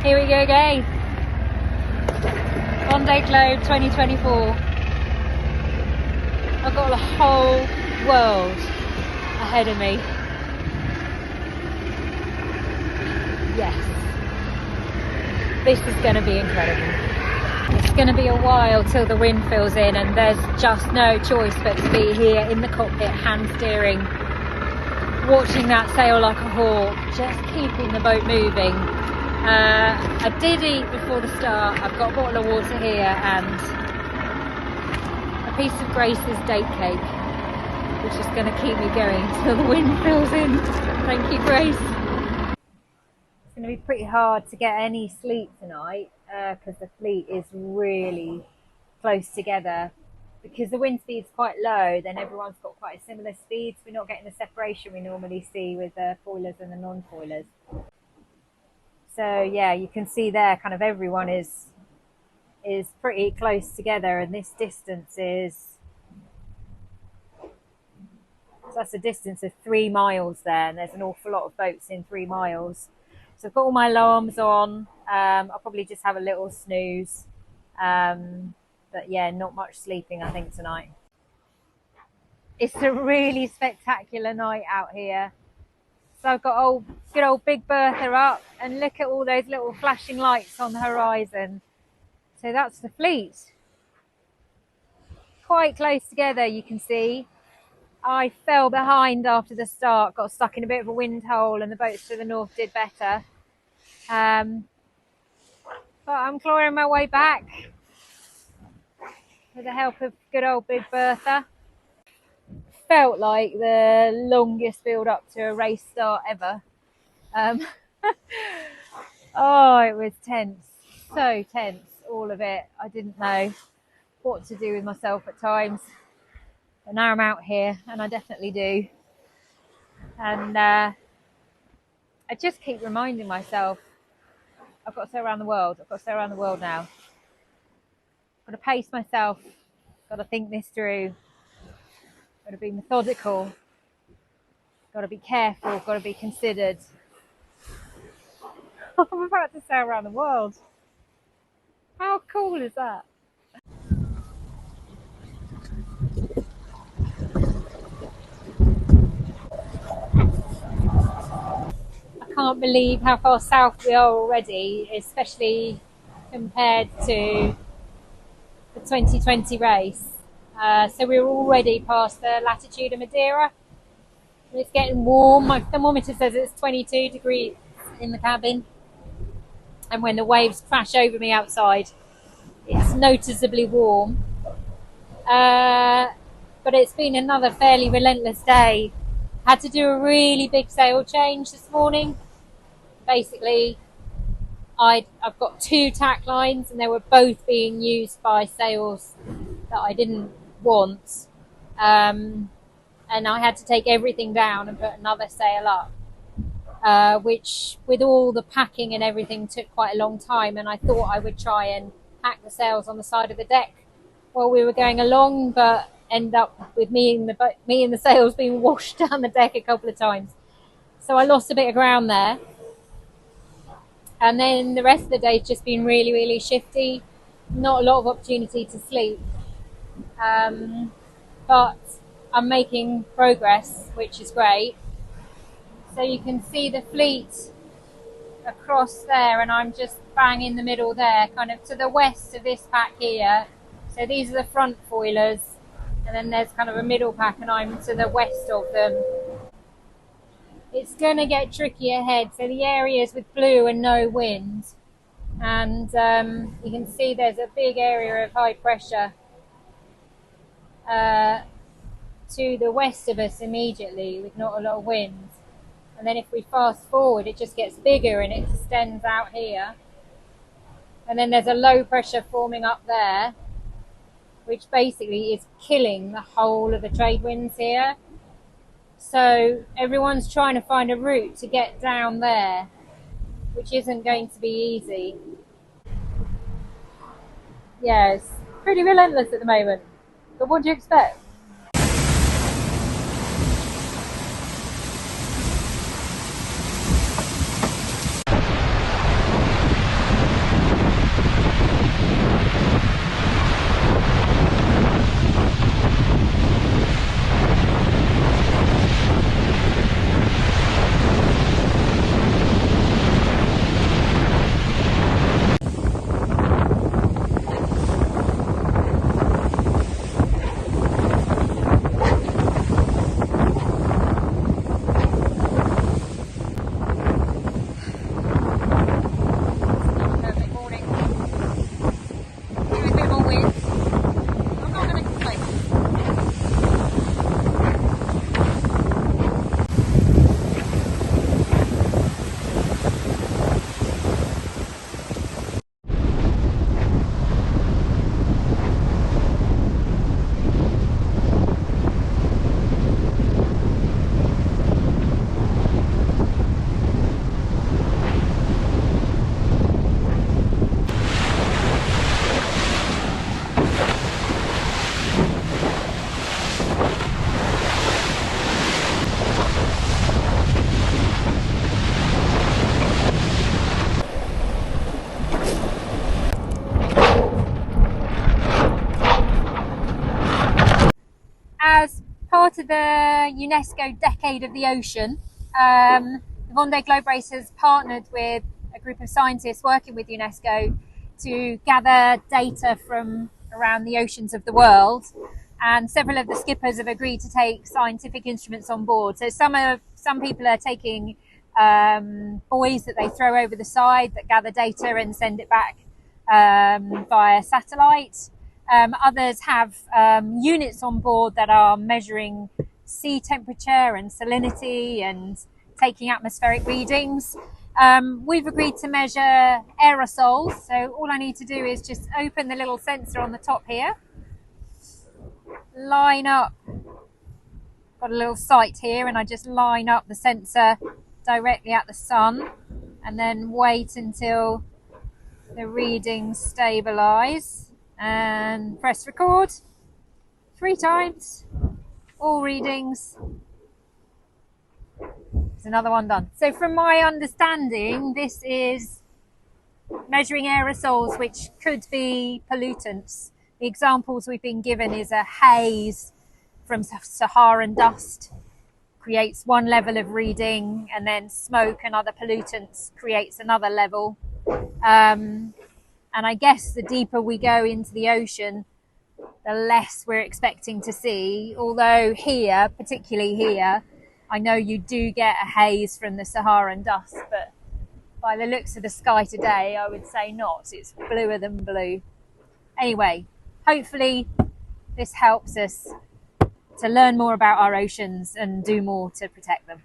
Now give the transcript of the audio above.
Here we go again. Vendee Globe 2024. I've got the whole world ahead of me. Yes. This is going to be incredible. It's going to be a while till the wind fills in, and there's just no choice but to be here in the cockpit, hand steering, watching that sail like a hawk, just keeping the boat moving. I did eat before the start. I've got a bottle of water here and a piece of Grace's date cake, which is going to keep me going till the wind fills in. Thank you, Grace. It's going to be pretty hard to get any sleep tonight because the fleet is really close together. Because the wind speed's quite low, then everyone's got quite a similar speed, so we're not getting the separation we normally see with the foilers and the non-foilers. So yeah, you can see there kind of everyone is pretty close together, and this distance is, so that's a distance of 3 miles there, and there's an awful lot of boats in 3 miles. So I've got all my alarms on. I'll probably just have a little snooze. But yeah, not much sleeping I think tonight. It's a really spectacular night out here. So I've got good old Big Bertha up, and look at all those little flashing lights on the horizon. So that's the fleet. Quite close together, you can see. I fell behind after the start, got stuck in a bit of a wind hole, and the boats to the north did better. But I'm clawing my way back with the help of good old Big Bertha. Felt like the longest build up to a race start ever. Oh, it was tense, so tense, all of it. I didn't know what to do with myself at times, but now I'm out here and I definitely do. And I just keep reminding myself, I've got to sail around the world. I've got to sail around the world now. I've got to pace myself, got to think this through. Got to be methodical, got to be careful, got to be considered. I'm about to sail around the world. How cool is that? I can't believe how far south we are already, especially compared to the 2020 race. So we're already past the latitude of Madeira. It's getting warm. My thermometer says it's 22 degrees in the cabin. And when the waves crash over me outside, it's noticeably warm. But it's been another fairly relentless day. Had to do a really big sail change this morning. Basically, I've got 2 tack lines, and they were both being used by sails that I didn't want, and I had to take everything down and put another sail up, which with all the packing and everything took quite a long time, and I thought I would try and pack the sails on the side of the deck while we were going along, but end up with me and the sails being washed down the deck a couple of times. So I lost a bit of ground there, and then the rest of the day's just been really, really shifty. Not a lot of opportunity to sleep. But I'm making progress, which is great. So you can see the fleet across there, and I'm just bang in the middle there, kind of to the west of this pack here. So these are the front foilers, and then there's kind of a middle pack, and I'm to the west of them. It's going to get tricky ahead. So the areas with blue and no wind, and you can see there's a big area of high pressure to the west of us immediately with not a lot of wind. And then if we fast forward, it just gets bigger and it extends out here. And then there's a low pressure forming up there, which basically is killing the whole of the trade winds here. So everyone's trying to find a route to get down there, which isn't going to be easy. Yeah, it's pretty relentless at the moment. But what do you expect? part of the UNESCO Decade of the Ocean. The Vendee Globe race has partnered with a group of scientists working with UNESCO to gather data from around the oceans of the world, and several of the skippers have agreed to take scientific instruments on board. So some people are taking buoys that they throw over the side that gather data and send it back via satellite. Others have units on board that are measuring sea temperature and salinity and taking atmospheric readings. We've agreed to measure aerosols, so all I need to do is just open the little sensor on the top here, line up, got a little sight here, and I just line up the sensor directly at the sun and then wait until the readings stabilize and press record 3 times, all readings. There's another one done. So from my understanding, this is measuring aerosols which could be pollutants. The examples we've been given is a haze from Saharan dust creates one level of reading, and then smoke and other pollutants creates another level. And I guess the deeper we go into the ocean, the less we're expecting to see. Although here, particularly here, I know you do get a haze from the Saharan dust, but by the looks of the sky today, I would say not. It's bluer than blue. Anyway, hopefully this helps us to learn more about our oceans and do more to protect them.